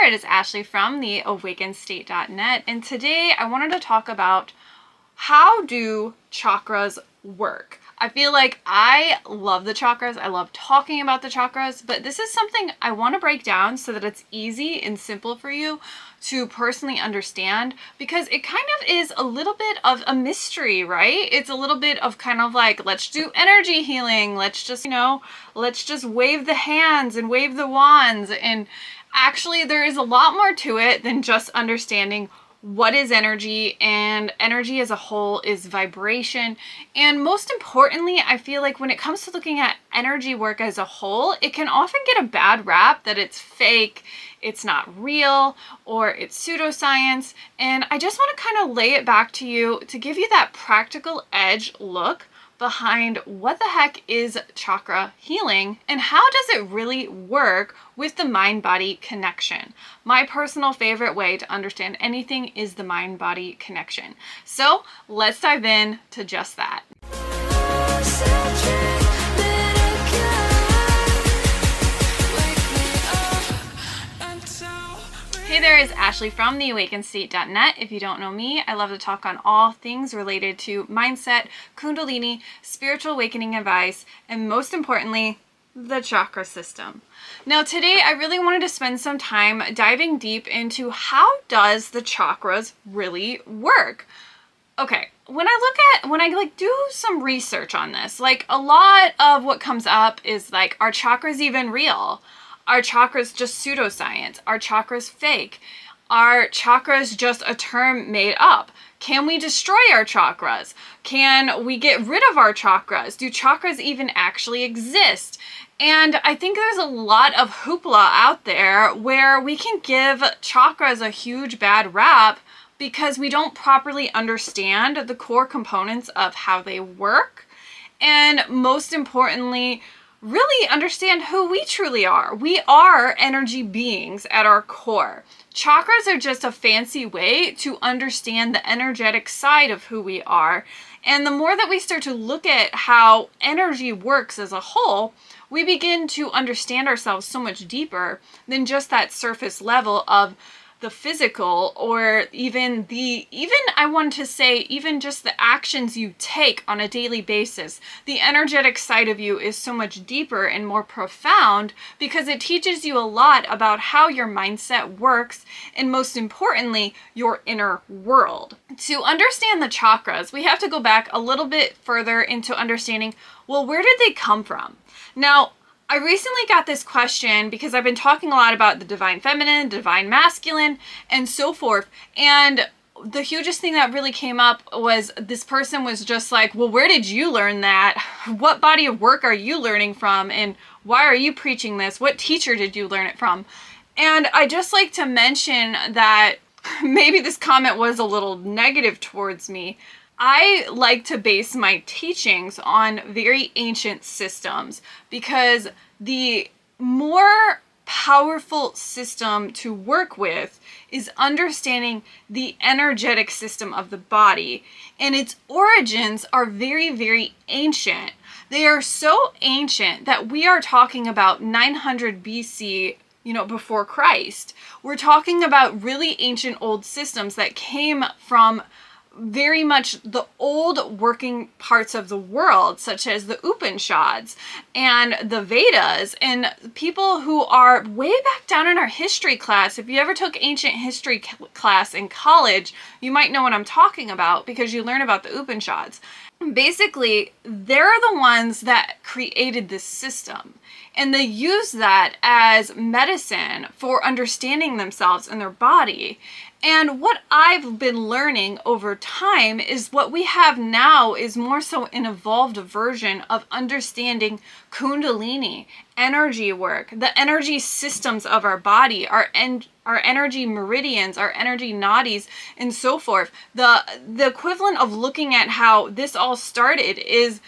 there, it is Ashley from the awakenstate.net, and today I wanted to talk about how do chakras work. I feel like I love the chakras, I love talking about the chakras, but this is something I want to break down so that it's easy and simple for you to personally understand, because it kind of is a little bit of a mystery, right? It's a little bit of kind of like, let's do energy healing, let's just, let's just wave the hands and wave the wands, and actually there is a lot more to it than just understanding what is energy, and energy as a whole is vibration. And most importantly, I feel like when it comes to looking at energy work as a whole, it can often get a bad rap that it's fake, it's not real, or it's pseudoscience. And I just want to kind of lay it back to you to give you that practical edge look behind what the heck is chakra healing and how does it really work with the mind-body connection. My personal favorite way to understand anything is the mind-body connection. So let's dive in to just that. Hey there, it's Ashley from the Awakenstate.net. If you don't know me, I love to talk on all things related to mindset, kundalini, spiritual awakening advice, and most importantly, the chakra system. Now today, I really wanted to spend some time diving deep into how does the chakras really work? Okay, when I do some research on this, like a lot of what comes up is like, are chakras even real? Are chakras just pseudoscience? Are chakras fake? Are chakras just a term made up? Can we destroy our chakras? Can we get rid of our chakras? Do chakras even actually exist? And I think there's a lot of hoopla out there where we can give chakras a huge bad rap because we don't properly understand the core components of how they work. And most importantly, really understand who we truly are. We are energy beings at our core. Chakras are just a fancy way to understand the energetic side of who we are. And the more that we start to look at how energy works as a whole, we begin to understand ourselves so much deeper than just that surface level of the physical, or even I want to say, even just the actions you take on a daily basis. The energetic side of you is so much deeper and more profound because it teaches you a lot about how your mindset works, and most importantly, your inner world. To understand the chakras, we have to go back a little bit further into understanding, well, where did they come from? Now, I recently got this question because I've been talking a lot about the divine feminine, divine masculine, and so forth. And the hugest thing that really came up was this person was just like, well, where did you learn that? What body of work are you learning from? And why are you preaching this? What teacher did you learn it from? And I just like to mention that maybe this comment was a little negative towards me. I like to base my teachings on very ancient systems because the more powerful system to work with is understanding the energetic system of the body, and its origins are very, very ancient. They are so ancient that we are talking about 900 BC, before Christ. We're talking about really ancient old systems that came from very much the old working parts of the world, such as the Upanishads and the Vedas, and people who are way back down in our history class. If you ever took ancient history class in college, you might know what I'm talking about because you learn about the Upanishads. Basically, they're the ones that created this system, and they use that as medicine for understanding themselves and their body. And what I've been learning over time is what we have now is more so an evolved version of understanding kundalini, energy work, the energy systems of our body, our energy meridians, our energy nadis, and so forth. The equivalent of looking at how this all started is,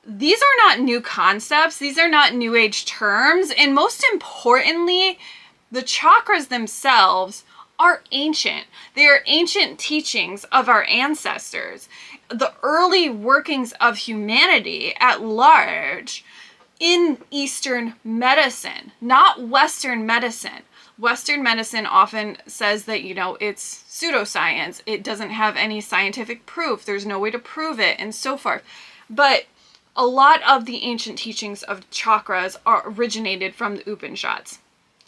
these are not new concepts, these are not new age terms, and most importantly, the chakras themselves are ancient. They are ancient teachings of our ancestors, the early workings of humanity at large in Eastern medicine, not Western medicine. Western medicine often says that, it's pseudoscience. It doesn't have any scientific proof. There's no way to prove it, and so forth. But a lot of the ancient teachings of chakras are originated from the Upanishads.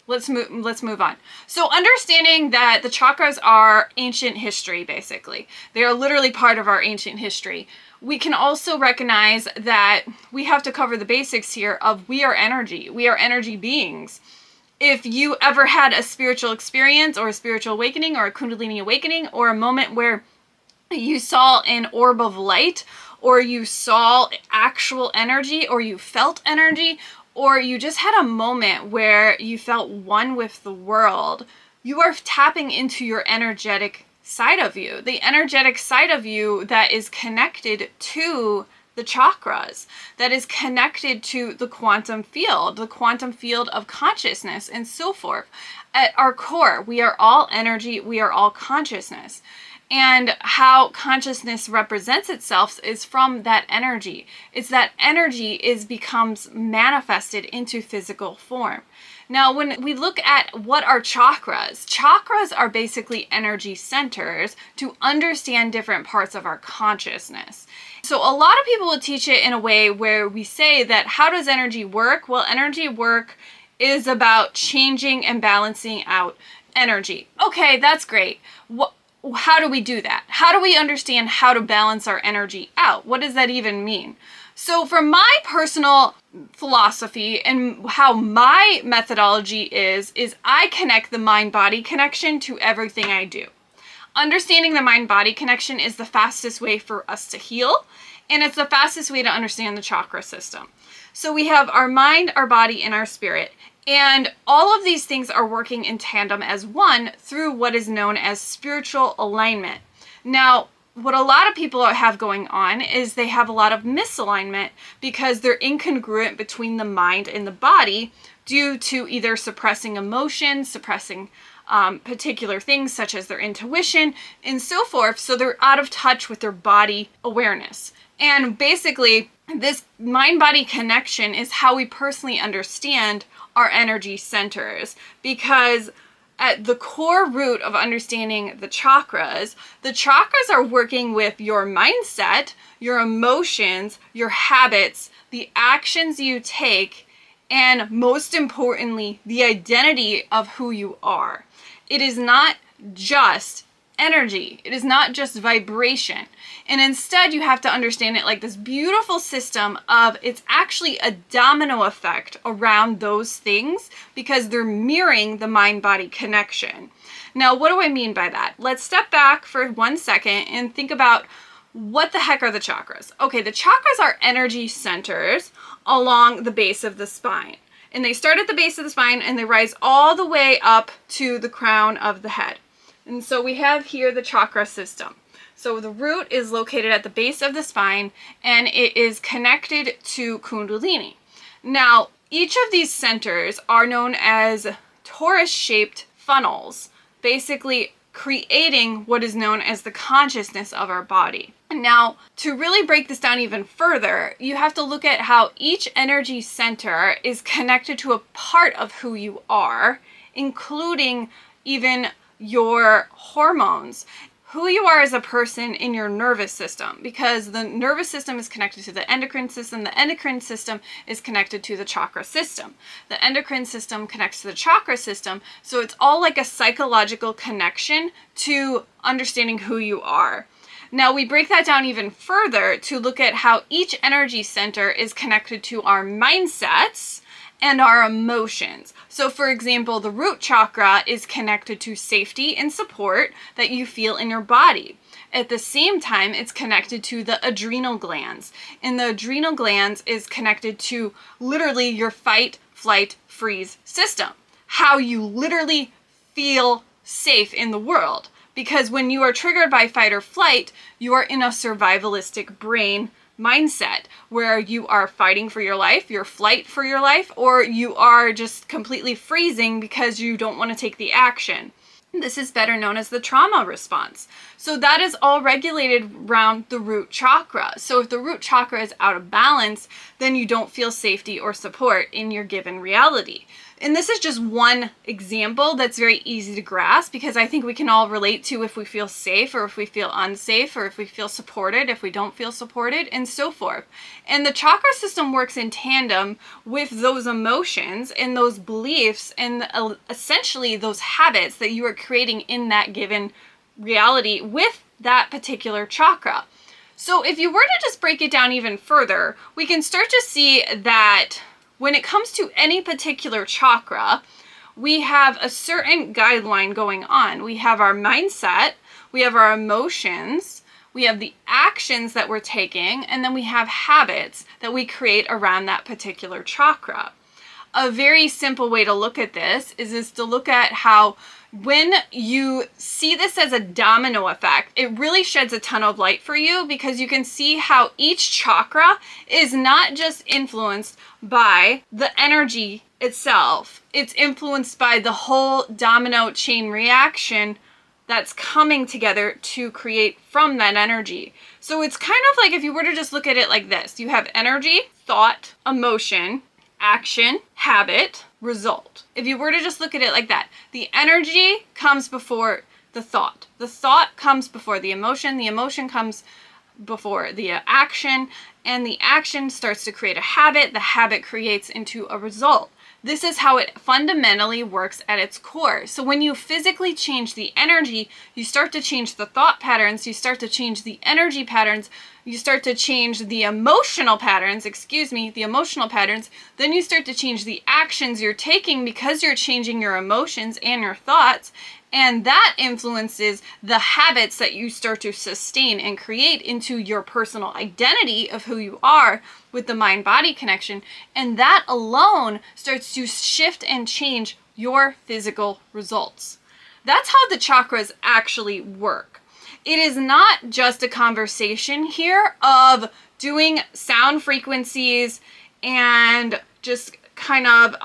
Let's move on. So understanding that the chakras are ancient history, basically. They are literally part of our ancient history. We can also recognize that we have to cover the basics here of we are energy. We are energy beings. If you ever had a spiritual experience or a spiritual awakening or a kundalini awakening or a moment where you saw an orb of light or you saw actual energy or you felt energy, or you just had a moment where you felt one with the world, you are tapping into your energetic side of you. The energetic side of you that is connected to the chakras, that is connected to the quantum field of consciousness, and so forth. At our core, we are all energy, we are all consciousness. And how consciousness represents itself is from that energy. It's that energy becomes manifested into physical form. Now, when we look at what are chakras are basically energy centers to understand different parts of our consciousness. So a lot of people will teach it in a way where we say that how does energy work? Well, energy work is about changing and balancing out energy. Okay, that's great. How do we do that? How do we understand how to balance our energy out? What does that even mean? So from my personal philosophy and how my methodology is I connect the mind-body connection to everything I do. Understanding the mind-body connection is the fastest way for us to heal, and it's the fastest way to understand the chakra system. So we have our mind, our body, and our spirit. And all of these things are working in tandem as one through what is known as spiritual alignment. Now, what a lot of people have going on is they have a lot of misalignment because they're incongruent between the mind and the body due to either suppressing emotions, suppressing particular things such as their intuition, and so forth. So they're out of touch with their body awareness. And basically, this mind-body connection is how we personally understand our energy centers, because at the core root of understanding the chakras are working with your mindset, your emotions, your habits, the actions you take, and most importantly, the identity of who you are. It is not just energy. It is not just vibration. And instead, you have to understand it like this beautiful system of it's actually a domino effect around those things because they're mirroring the mind-body connection. Now, what do I mean by that? Let's step back for 1 second and think about what the heck are the chakras? Okay, the chakras are energy centers along the base of the spine. And they start at the base of the spine and they rise all the way up to the crown of the head. And so we have here the chakra system. So the root is located at the base of the spine and it is connected to kundalini. Now, each of these centers are known as torus-shaped funnels, basically creating what is known as the consciousness of our body. Now, to really break this down even further, you have to look at how each energy center is connected to a part of who you are, including even your hormones, who you are as a person in your nervous system, because the nervous system is connected to the endocrine system. The endocrine system is connected to the chakra system. The endocrine system connects to the chakra system. So it's all like a psychological connection to understanding who you are. Now we break that down even further to look at how each energy center is connected to our mindsets and our emotions. So for example, the root chakra is connected to safety and support that you feel in your body. At the same time, it's connected to the adrenal glands. And the adrenal glands is connected to literally your fight, flight, freeze system. How you literally feel safe in the world. Because when you are triggered by fight or flight, you are in a survivalistic brain mindset where you are fighting for your life, your flight for your life, or you are just completely freezing because you don't want to take the action. This is better known as the trauma response. So that is all regulated around the root chakra. So if the root chakra is out of balance, then you don't feel safety or support in your given reality. And this is just one example that's very easy to grasp, because I think we can all relate to if we feel safe or if we feel unsafe, or if we feel supported, if we don't feel supported, and so forth. And the chakra system works in tandem with those emotions and those beliefs and essentially those habits that you are creating in that given reality with that particular chakra. So if you were to just break it down even further, we can start to see that when it comes to any particular chakra, we have a certain guideline going on. We have our mindset, we have our emotions, we have the actions that we're taking, and then we have habits that we create around that particular chakra. A very simple way to look at this is to look at how when you see this as a domino effect, it really sheds a ton of light for you, because you can see how each chakra is not just influenced by the energy itself. It's influenced by the whole domino chain reaction that's coming together to create from that energy. So it's kind of like if you were to just look at it like this. You have energy, thought, emotion, action, habit, result. If you were to just look at it like that, the energy comes before the thought comes before the emotion comes before the action, and the action starts to create a habit, the habit creates into a result. This is how it fundamentally works at its core. So when you physically change the energy, you start to change the thought patterns, you start to change the energy patterns, you start to change the emotional patterns, then you start to change the actions you're taking, because you're changing your emotions and your thoughts, and that influences the habits that you start to sustain and create into your personal identity of who you are with the mind-body connection, and that alone starts to shift and change your physical results. That's how the chakras actually work. It is not just a conversation here of doing sound frequencies and just kind of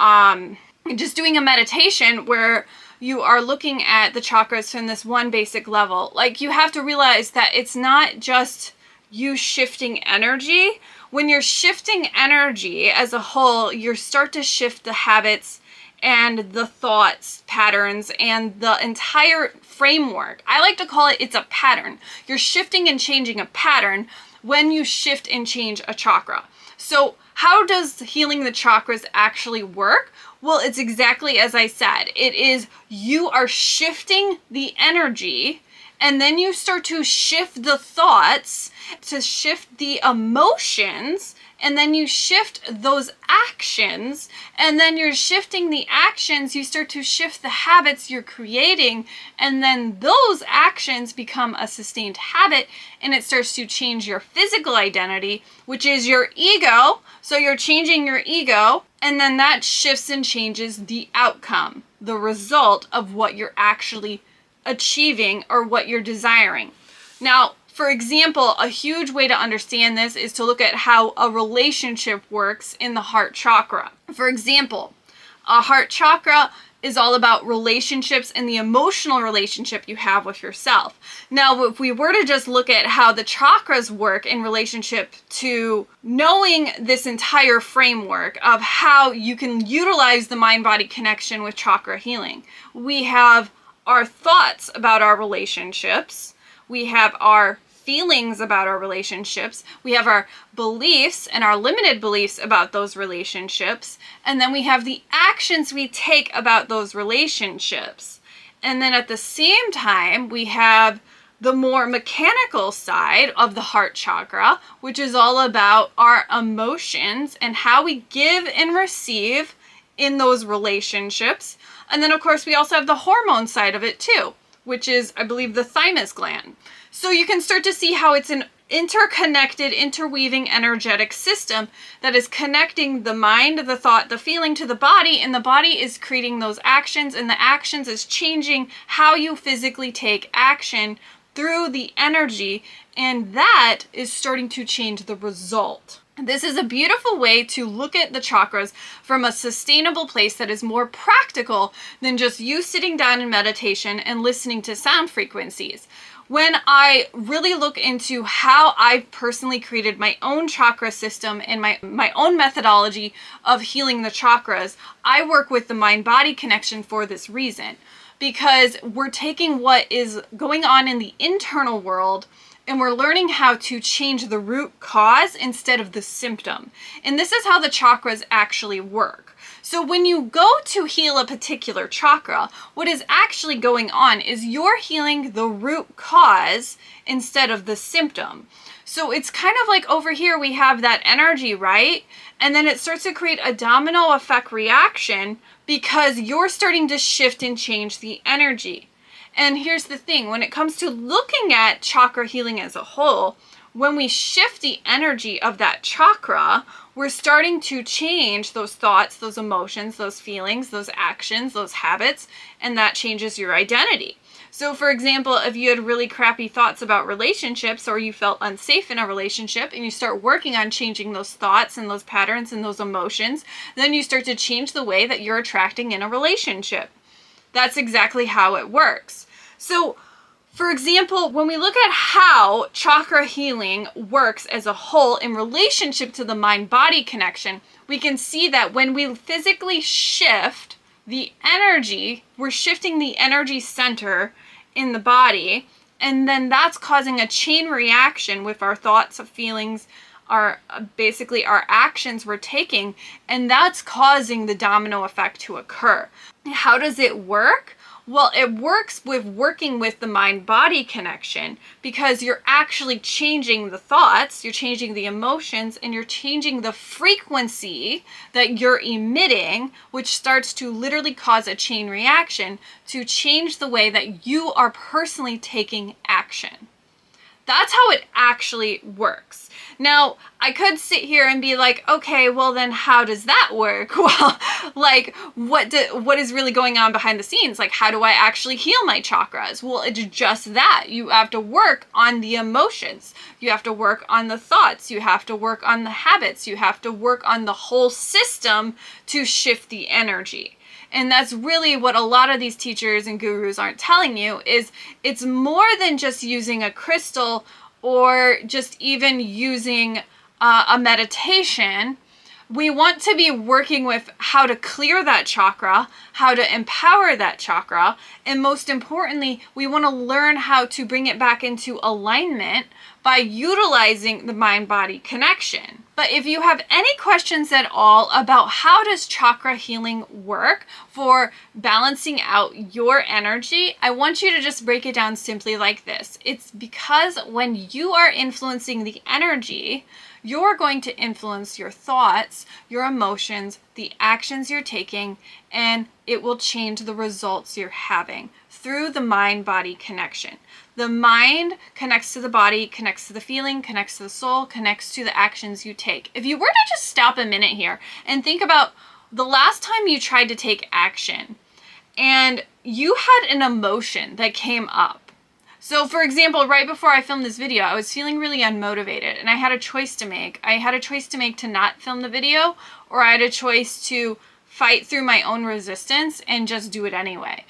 just doing a meditation where you are looking at the chakras from this one basic level. Like, you have to realize that it's not just you shifting energy. When you're shifting energy as a whole, you start to shift the habits and the thoughts patterns and the entire framework. I like to call it, it's a pattern. You're shifting and changing a pattern when you shift and change a chakra. So how does healing the chakras actually work? Well, it's exactly as I said. It is, you are shifting the energy, and then you start to shift the thoughts, to shift the emotions, and then you shift those actions, and then you're shifting the actions, you start to shift the habits you're creating, and then those actions become a sustained habit, and it starts to change your physical identity, which is your ego. So you're changing your ego, and then that shifts and changes the outcome, the result of what you're actually achieving or what you're desiring. Now, for example, a huge way to understand this is to look at how a relationship works in the heart chakra. For example, a heart chakra is all about relationships and the emotional relationship you have with yourself. Now, if we were to just look at how the chakras work in relationship to knowing this entire framework of how you can utilize the mind-body connection with chakra healing, we have our thoughts about our relationships, we have our feelings about our relationships, we have our beliefs and our limited beliefs about those relationships, and then we have the actions we take about those relationships. And then at the same time, we have the more mechanical side of the heart chakra, which is all about our emotions and how we give and receive in those relationships. And then, of course, we also have the hormone side of it too, which is, I believe, the thymus gland. So you can start to see how it's an interconnected, interweaving energetic system that is connecting the mind, the thought, the feeling to the body, and the body is creating those actions, and the actions is changing how you physically take action through the energy, and that is starting to change the result. This is a beautiful way to look at the chakras from a sustainable place that is more practical than just you sitting down in meditation and listening to sound frequencies. when I really look into how I've personally created my own chakra system and my own methodology of healing the chakras, I work with the mind-body connection for this reason. Because we're taking what is going on in the internal world and we're learning how to change the root cause instead of the symptom. And this is how the chakras actually work. So when you go to heal a particular chakra, what is actually going on is you're healing the root cause instead of the symptom. So it's kind of like over here we have that energy, right? And then it starts to create a domino effect reaction because you're starting to shift and change the energy. And here's the thing, when it comes to looking at chakra healing as a whole, when we shift the energy of that chakra, we're starting to change those thoughts, those emotions, those feelings, those actions, those habits, and that changes your identity. So for example, if you had really crappy thoughts about relationships or you felt unsafe in a relationship and you start working on changing those thoughts and those patterns and those emotions, then you start to change the way that you're attracting in a relationship. That's exactly how it works. So for example, when we look at how chakra healing works as a whole in relationship to the mind-body connection, we can see that when we physically shift the energy, we're shifting the energy center in the body, and then that's causing a chain reaction with our thoughts, feelings, basically our actions we're taking, and that's causing the domino effect to occur. How does it work? Well, it works with working with the mind-body connection because you're actually changing the thoughts, you're changing the emotions, and you're changing the frequency that you're emitting, which starts to literally cause a chain reaction to change the way that you are personally taking action. That's how it actually works. Now, I could sit here and be like, okay, well then how does that work? Well, like what is really going on behind the scenes? Like, how do I actually heal my chakras? Well, it's just that. You have to work on the emotions. You have to work on the thoughts. You have to work on the habits. You have to work on the whole system to shift the energy. And that's really what a lot of these teachers and gurus aren't telling you, is it's more than just using a crystal or just even using a meditation. We want to be working with how to clear that chakra, how to empower that chakra, and most importantly, we want to learn how to bring it back into alignment by utilizing the mind-body connection. But if you have any questions at all about how does chakra healing work for balancing out your energy, I want you to just break it down simply like this. It's because when you are influencing the energy, you're going to influence your thoughts, your emotions, the actions you're taking, and it will change the results you're having through the mind-body connection. The mind connects to the body, connects to the feeling, connects to the soul, connects to the actions you take. If you were to just stop a minute here and think about the last time you tried to take action and you had an emotion that came up. So for example, right before I filmed this video, I was feeling really unmotivated and I had a choice to make. I had a choice to make to not film the video, or I had a choice to fight through my own resistance and just do it anyway.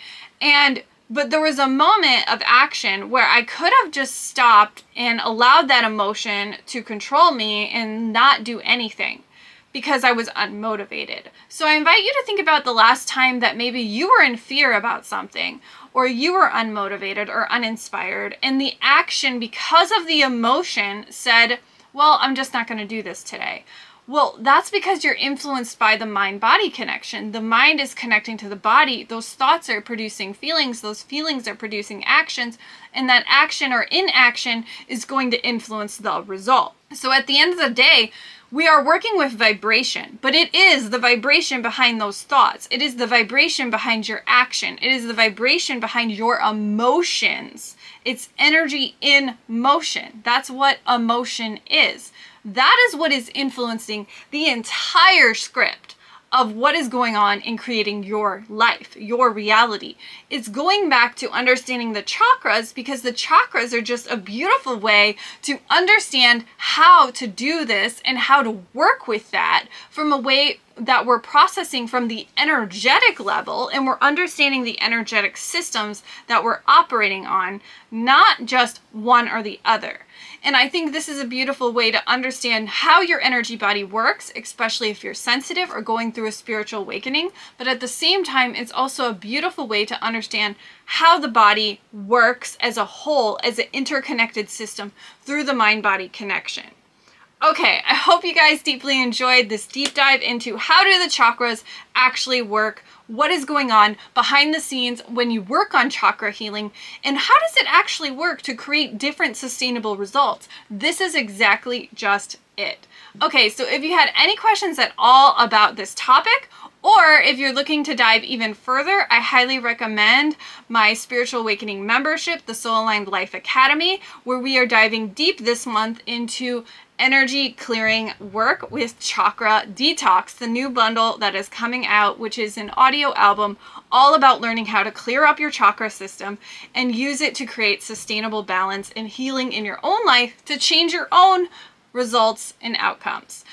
But there was a moment of action where I could have just stopped and allowed that emotion to control me and not do anything because I was unmotivated. So I invite you to think about the last time that maybe you were in fear about something, or you were unmotivated or uninspired, and the action, because of the emotion, said, well, I'm just not going to do this today. Well, that's because you're influenced by the mind-body connection. The mind is connecting to the body. Those thoughts are producing feelings. Those feelings are producing actions. And that action or inaction is going to influence the result. So at the end of the day, we are working with vibration, but it is the vibration behind those thoughts. It is the vibration behind your action. It is the vibration behind your emotions. It's energy in motion. That's what emotion is. That is what is influencing the entire script of what is going on in creating your life, your reality. It's going back to understanding the chakras, because the chakras are just a beautiful way to understand how to do this and how to work with that from a way that we're processing from the energetic level, and we're understanding the energetic systems that we're operating on, not just one or the other. And I think this is a beautiful way to understand how your energy body works, especially if you're sensitive or going through a spiritual awakening. But at the same time, it's also a beautiful way to understand how the body works as a whole, as an interconnected system through the mind-body connection. Okay, I hope you guys deeply enjoyed this deep dive into how do the chakras actually work, what is going on behind the scenes when you work on chakra healing, and how does it actually work to create different sustainable results. This is exactly just it. Okay, so if you had any questions at all about this topic, or if you're looking to dive even further, I highly recommend my Spiritual Awakening membership, the Soul Aligned Life Academy, where we are diving deep this month into energy clearing work with Chakra Detox, the new bundle that is coming out, which is an audio album all about learning how to clear up your chakra system and use it to create sustainable balance and healing in your own life to change your own results and outcomes.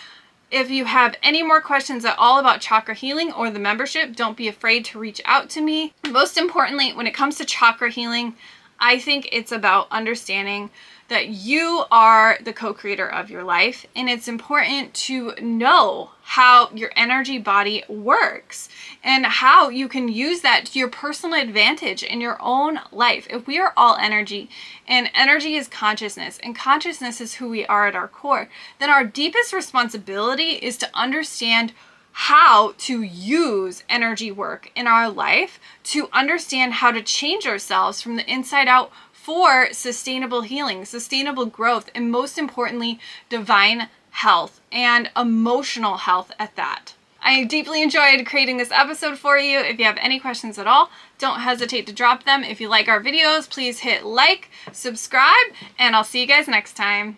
If you have any more questions at all about chakra healing or the membership, don't be afraid to reach out to me. Most importantly, when it comes to chakra healing, I think it's about understanding that you are the co-creator of your life, and it's important to know how your energy body works and how you can use that to your personal advantage in your own life. If we are all energy, and energy is consciousness, and consciousness is who we are at our core, then our deepest responsibility is to understand how to use energy work in our life, to understand how to change ourselves from the inside out for sustainable healing, sustainable growth, and most importantly, divine health and emotional health at that. I deeply enjoyed creating this episode for you. If you have any questions at all, don't hesitate to drop them. If you like our videos, please hit like, subscribe, and I'll see you guys next time.